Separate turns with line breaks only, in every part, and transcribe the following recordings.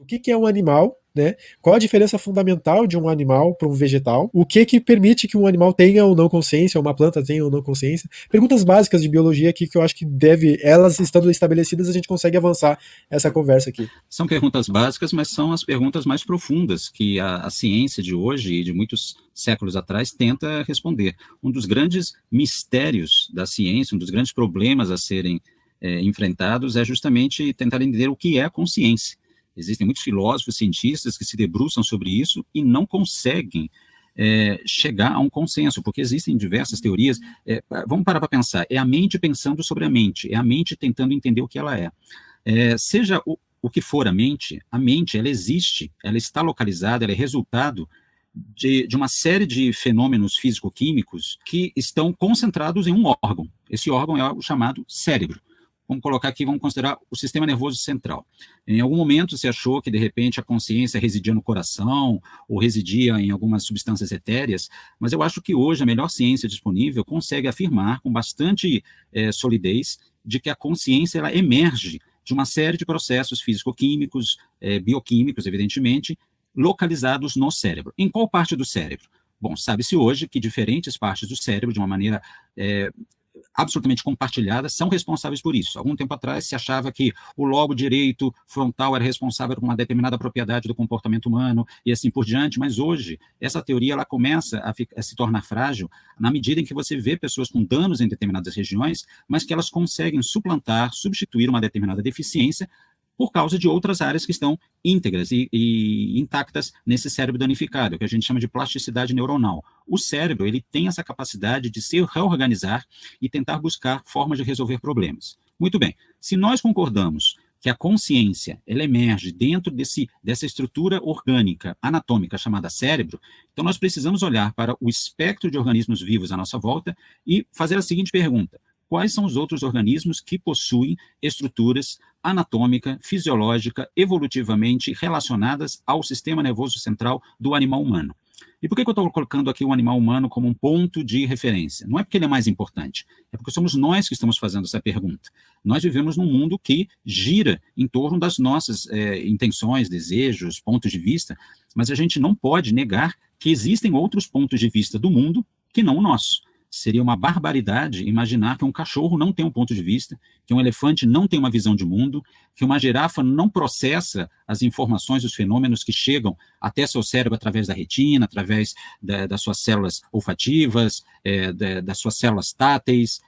o que é um animal, né? Qual a diferença fundamental de um animal para um vegetal? O que permite que um animal tenha ou não consciência, ou uma planta tenha ou não consciência? Perguntas básicas de biologia aqui que eu acho que elas estando estabelecidas, a gente consegue avançar essa conversa aqui.
São perguntas básicas, mas são as perguntas mais profundas que a ciência de hoje e de muitos séculos atrás tenta responder. Um dos grandes mistérios da ciência, um dos grandes problemas a serem enfrentados é justamente tentar entender o que é a consciência. Existem muitos filósofos, cientistas que se debruçam sobre isso e não conseguem chegar a um consenso, porque existem diversas teorias. Vamos parar para pensar. É a mente pensando sobre a mente, é a mente tentando entender o que ela é. Seja o que for a mente, ela existe, ela está localizada, ela é resultado de uma série de fenômenos físico-químicos que estão concentrados em um órgão. Esse órgão é o chamado cérebro. Vamos colocar aqui, vamos considerar o sistema nervoso central. Em algum momento se achou que, de repente, a consciência residia no coração ou residia em algumas substâncias etéreas, mas eu acho que hoje a melhor ciência disponível consegue afirmar com bastante solidez de que a consciência ela emerge de uma série de processos físico-químicos, bioquímicos, evidentemente, localizados no cérebro. Em qual parte do cérebro? Bom, sabe-se hoje que diferentes partes do cérebro, de uma maneira absolutamente compartilhadas, são responsáveis por isso. Algum tempo atrás se achava que o lobo direito frontal era responsável por uma determinada propriedade do comportamento humano e assim por diante, mas hoje essa teoria ela começa a se tornar frágil na medida em que você vê pessoas com danos em determinadas regiões, mas que elas conseguem suplantar, substituir uma determinada deficiência por causa de outras áreas que estão íntegras e intactas nesse cérebro danificado, que a gente chama de plasticidade neuronal. O cérebro ele tem essa capacidade de se reorganizar e tentar buscar formas de resolver problemas. Muito bem, se nós concordamos que a consciência ela emerge dentro dessa estrutura orgânica, anatômica, chamada cérebro, então nós precisamos olhar para o espectro de organismos vivos à nossa volta e fazer a seguinte pergunta: quais são os outros organismos que possuem estruturas anatômica, fisiológica, evolutivamente relacionadas ao sistema nervoso central do animal humano? E por que eu estou colocando aqui o animal humano como um ponto de referência? Não é porque ele é mais importante, é porque somos nós que estamos fazendo essa pergunta. Nós vivemos num mundo que gira em torno das nossas intenções, desejos, pontos de vista, mas a gente não pode negar que existem outros pontos de vista do mundo que não o nosso. Seria uma barbaridade imaginar que um cachorro não tem um ponto de vista, que um elefante não tem uma visão de mundo, que uma girafa não processa as informações, os fenômenos que chegam até seu cérebro através da retina, através das suas células olfativas, das suas células táteis.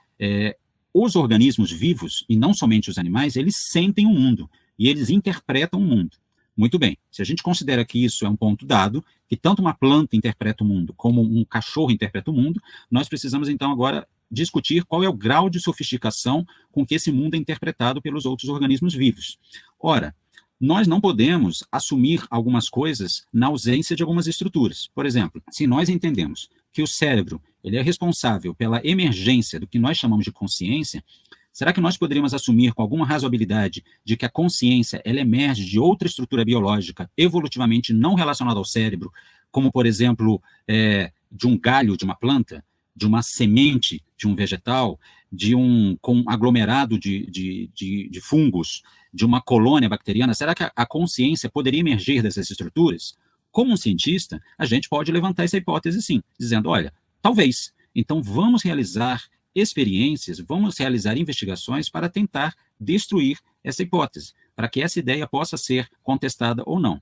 Os organismos vivos, e não somente os animais, eles sentem o mundo e eles interpretam o mundo. Muito bem, se a gente considera que isso é um ponto dado, que tanto uma planta interpreta o mundo como um cachorro interpreta o mundo, nós precisamos então agora discutir qual é o grau de sofisticação com que esse mundo é interpretado pelos outros organismos vivos. Ora, nós não podemos assumir algumas coisas na ausência de algumas estruturas. Por exemplo, se nós entendemos que o cérebro ele é responsável pela emergência do que nós chamamos de consciência, será que nós poderíamos assumir com alguma razoabilidade de que a consciência ela emerge de outra estrutura biológica evolutivamente não relacionada ao cérebro, como, por exemplo, de um galho de uma planta, de uma semente de um vegetal, de um aglomerado de fungos, de uma colônia bacteriana? Será que a consciência poderia emergir dessas estruturas? Como um cientista, a gente pode levantar essa hipótese sim, dizendo, olha, talvez. Então vamos realizar experiências, vamos realizar investigações para tentar destruir essa hipótese, para que essa ideia possa ser contestada ou não.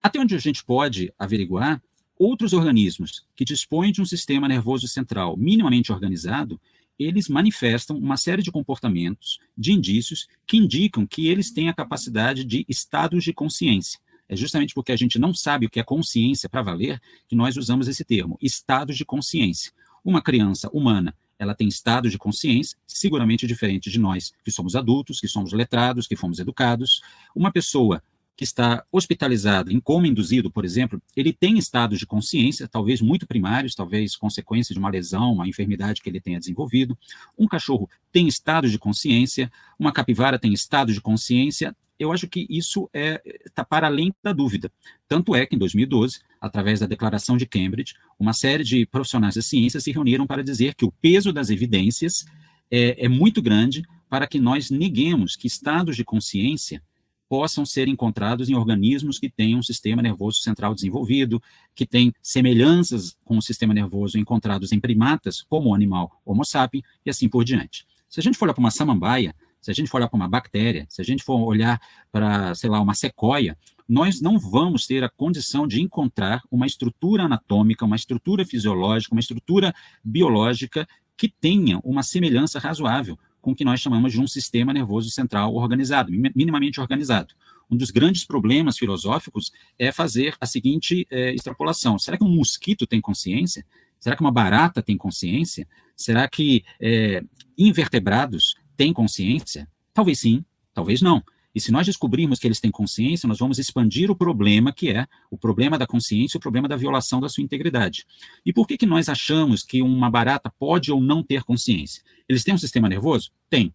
Até onde a gente pode averiguar, outros organismos que dispõem de um sistema nervoso central minimamente organizado, eles manifestam uma série de comportamentos, de indícios, que indicam que eles têm a capacidade de estados de consciência. É justamente porque a gente não sabe o que é consciência para valer que nós usamos esse termo, estados de consciência. Uma criança humana, ela tem estados de consciência seguramente diferentes de nós, que somos adultos, que somos letrados, que fomos educados. Uma pessoa que está hospitalizada em coma induzido, por exemplo, ele tem estados de consciência, talvez muito primários, talvez consequência de uma lesão, uma enfermidade que ele tenha desenvolvido. Um cachorro tem estados de consciência, uma capivara tem estados de consciência. Eu acho que isso está para além da dúvida. Tanto é que, em 2012, através da Declaração de Cambridge, uma série de profissionais da ciência se reuniram para dizer que o peso das evidências é muito grande para que nós neguemos que estados de consciência possam ser encontrados em organismos que têm um sistema nervoso central desenvolvido, que têm semelhanças com o sistema nervoso encontrados em primatas, como o animal Homo sapiens, e assim por diante. Se a gente for olhar para uma samambaia, se a gente for olhar para uma bactéria, se a gente for olhar para, sei lá, uma sequoia, nós não vamos ter a condição de encontrar uma estrutura anatômica, uma estrutura fisiológica, uma estrutura biológica que tenha uma semelhança razoável com o que nós chamamos de um sistema nervoso central organizado, minimamente organizado. Um dos grandes problemas filosóficos é fazer a seguinte extrapolação. Será que um mosquito tem consciência? Será que uma barata tem consciência? Será que invertebrados têm consciência? Talvez sim, talvez não. E se nós descobrirmos que eles têm consciência, nós vamos expandir o problema que é o problema da consciência, o problema da violação da sua integridade. E por que nós achamos que uma barata pode ou não ter consciência? Eles têm um sistema nervoso? Tem.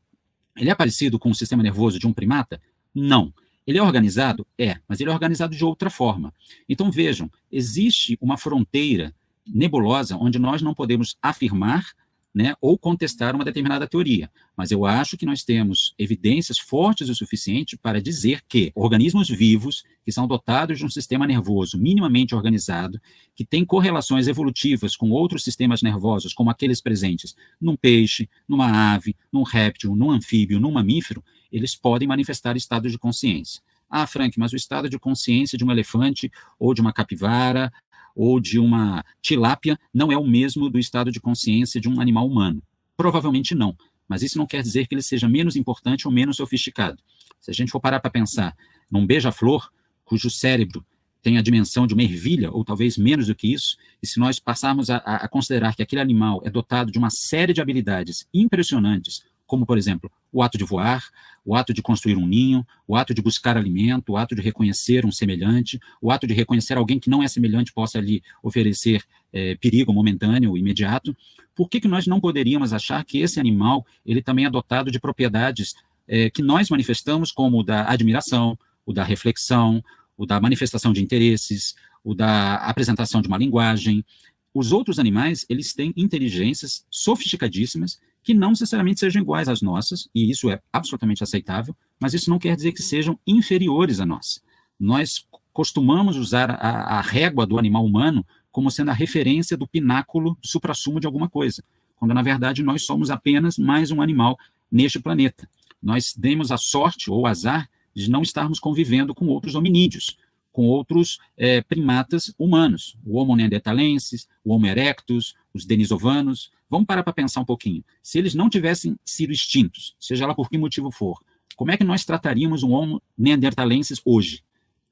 Ele é parecido com o sistema nervoso de um primata? Não. Ele é organizado? É, mas ele é organizado de outra forma. Então vejam, existe uma fronteira nebulosa onde nós não podemos afirmar, né, ou contestar uma determinada teoria. Mas eu acho que nós temos evidências fortes o suficiente para dizer que organismos vivos, que são dotados de um sistema nervoso minimamente organizado, que têm correlações evolutivas com outros sistemas nervosos, como aqueles presentes num peixe, numa ave, num réptil, num anfíbio, num mamífero, eles podem manifestar estados de consciência. Ah, Frank, mas o estado de consciência de um elefante ou de uma capivara ou de uma tilápia não é o mesmo do estado de consciência de um animal humano. Provavelmente não, mas isso não quer dizer que ele seja menos importante ou menos sofisticado. Se a gente for parar para pensar num beija-flor, cujo cérebro tem a dimensão de uma ervilha, ou talvez menos do que isso, e se nós passarmos a considerar que aquele animal é dotado de uma série de habilidades impressionantes, como, por exemplo, o ato de voar, o ato de construir um ninho, o ato de buscar alimento, o ato de reconhecer um semelhante, o ato de reconhecer alguém que não é semelhante possa lhe oferecer perigo momentâneo, imediato. Por que nós não poderíamos achar que esse animal ele também é dotado de propriedades que nós manifestamos, como o da admiração, o da reflexão, o da manifestação de interesses, o da apresentação de uma linguagem? Os outros animais, eles têm inteligências sofisticadíssimas que não necessariamente sejam iguais às nossas, e isso é absolutamente aceitável, mas isso não quer dizer que sejam inferiores a nós. Nós costumamos usar a régua do animal humano como sendo a referência do pináculo, do suprassumo de alguma coisa, quando na verdade nós somos apenas mais um animal neste planeta. Nós demos a sorte ou o azar de não estarmos convivendo com outros hominídeos, com outros primatas humanos, o Homo neanderthalensis, o Homo erectus, os denisovanos. Vamos parar para pensar um pouquinho. Se eles não tivessem sido extintos, seja lá por que motivo for, como é que nós trataríamos um Homo neanderthalensis hoje?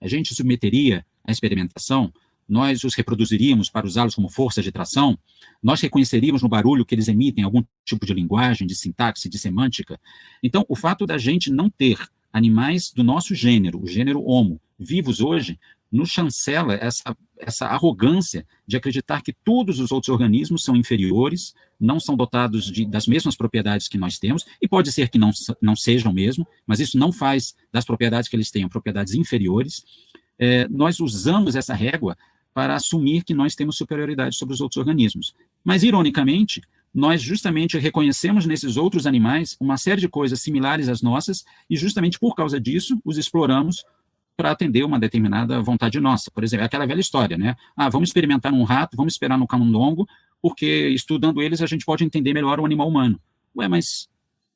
A gente submeteria à experimentação? Nós os reproduziríamos para usá-los como força de tração? Nós reconheceríamos no barulho que eles emitem algum tipo de linguagem, de sintaxe, de semântica? Então, o fato da gente não ter animais do nosso gênero, o gênero Homo, vivos hoje, nos chancela essa arrogância de acreditar que todos os outros organismos são inferiores, não são dotados das mesmas propriedades que nós temos, e pode ser que não sejam mesmo, mas isso não faz das propriedades que eles tenham propriedades inferiores. Nós usamos essa régua para assumir que nós temos superioridade sobre os outros organismos. Mas, ironicamente, nós justamente reconhecemos nesses outros animais uma série de coisas similares às nossas, e justamente por causa disso os exploramos para atender uma determinada vontade nossa. Por exemplo, aquela velha história, né? Vamos experimentar num rato, vamos esperar no camundongo, porque estudando eles a gente pode entender melhor o animal humano. Ué, mas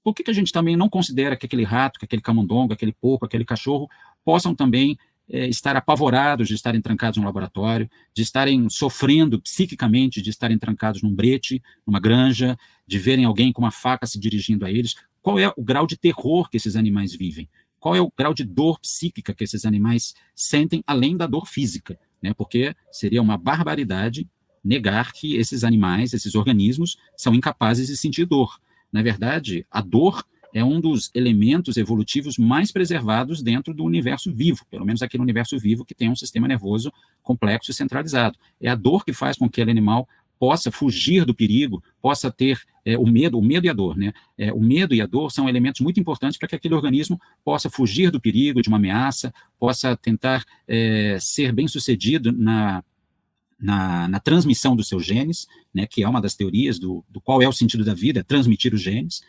por que a gente também não considera que aquele rato, que aquele camundongo, aquele porco, aquele cachorro possam também estar apavorados de estarem trancados num laboratório, de estarem sofrendo psiquicamente, de estarem trancados num brete, numa granja, de verem alguém com uma faca se dirigindo a eles? Qual é o grau de terror que esses animais vivem? Qual é o grau de dor psíquica que esses animais sentem, além da dor física? Né? Porque seria uma barbaridade negar que esses animais, esses organismos, são incapazes de sentir dor. Na verdade, a dor é um dos elementos evolutivos mais preservados dentro do universo vivo, pelo menos aquele universo vivo que tem um sistema nervoso complexo e centralizado. É a dor que faz com que aquele animal possa fugir do perigo, possa ter o medo e a dor, né? O medo e a dor são elementos muito importantes para que aquele organismo possa fugir do perigo, de uma ameaça, possa tentar ser bem-sucedido na transmissão dos seus genes, né, que é uma das teorias do qual é o sentido da vida, é transmitir os genes.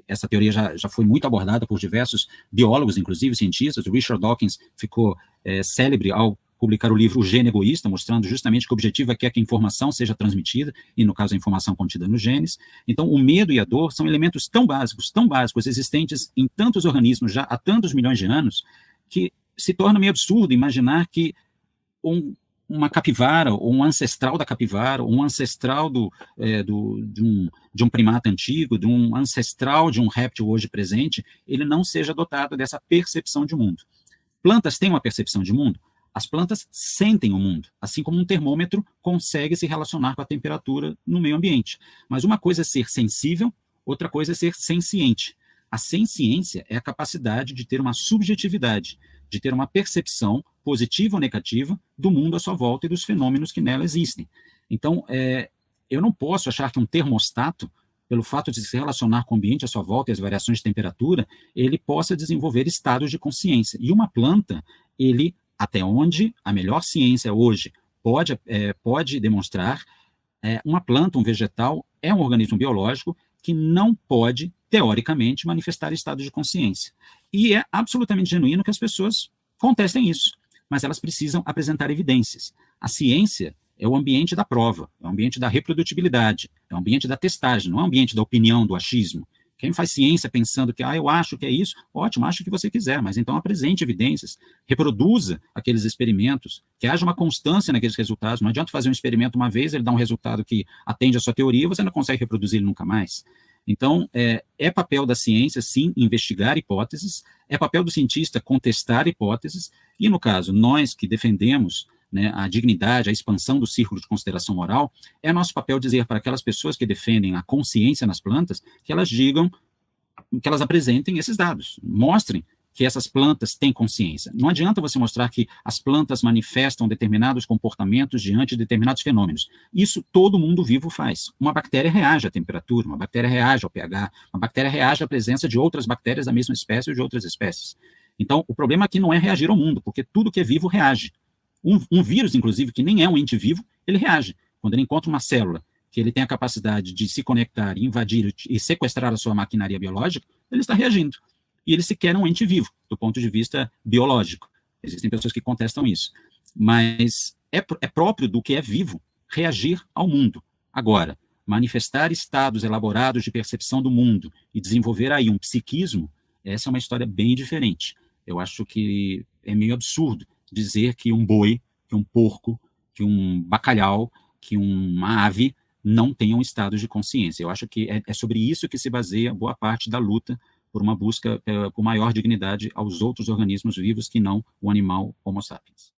Essa teoria já foi muito abordada por diversos biólogos, inclusive cientistas. O Richard Dawkins ficou célebre ao publicar o livro O Gene Egoísta, mostrando justamente que o objetivo é que a informação seja transmitida, e no caso a informação contida nos genes. Então o medo e a dor são elementos tão básicos, existentes em tantos organismos já há tantos milhões de anos, que se torna meio absurdo imaginar que uma capivara, ou um ancestral da capivara, ou um ancestral de um primata antigo, de um ancestral de um réptil hoje presente, ele não seja dotado dessa percepção de mundo. Plantas têm uma percepção de mundo? As plantas sentem o mundo, assim como um termômetro consegue se relacionar com a temperatura no meio ambiente. Mas uma coisa é ser sensível, outra coisa é ser senciente. A senciência é a capacidade de ter uma subjetividade, de ter uma percepção positiva ou negativa do mundo à sua volta e dos fenômenos que nela existem. Então, eu não posso achar que um termostato, pelo fato de se relacionar com o ambiente à sua volta e as variações de temperatura, ele possa desenvolver estados de consciência. E uma planta, até onde a melhor ciência hoje pode demonstrar, uma planta, um vegetal, é um organismo biológico que não pode, teoricamente, manifestar estados de consciência. E é absolutamente genuíno que as pessoas contestem isso, mas elas precisam apresentar evidências. A ciência é o ambiente da prova, é o ambiente da reprodutibilidade, é o ambiente da testagem, não é o ambiente da opinião, do achismo. Quem faz ciência pensando que, eu acho que é isso, ótimo, acho o que você quiser, mas então apresente evidências, reproduza aqueles experimentos, que haja uma constância naqueles resultados. Não adianta fazer um experimento uma vez, ele dá um resultado que atende à sua teoria, você não consegue reproduzir ele nunca mais. Então, é papel da ciência, sim, investigar hipóteses, é papel do cientista contestar hipóteses, e no caso, nós que defendemos, né, a dignidade, a expansão do círculo de consideração moral, é nosso papel dizer para aquelas pessoas que defendem a consciência nas plantas, que elas digam, que elas apresentem esses dados, mostrem que essas plantas têm consciência. Não adianta você mostrar que as plantas manifestam determinados comportamentos diante de determinados fenômenos. Isso todo mundo vivo faz. Uma bactéria reage à temperatura, uma bactéria reage ao pH, uma bactéria reage à presença de outras bactérias da mesma espécie ou de outras espécies. Então, o problema aqui não é reagir ao mundo, porque tudo que é vivo reage. Um vírus, inclusive, que nem é um ente vivo, ele reage. Quando ele encontra uma célula que ele tem a capacidade de se conectar, invadir e sequestrar a sua maquinaria biológica, ele está reagindo. E ele sequer é um ente vivo, do ponto de vista biológico. Existem pessoas que contestam isso. Mas é próprio do que é vivo reagir ao mundo. Agora, manifestar estados elaborados de percepção do mundo e desenvolver aí um psiquismo, essa é uma história bem diferente. Eu acho que é meio absurdo dizer que um boi, que um porco, que um bacalhau, que uma ave não tenham estados de consciência. Eu acho que é sobre isso que se baseia boa parte da luta por uma busca por maior dignidade aos outros organismos vivos que não o animal Homo sapiens.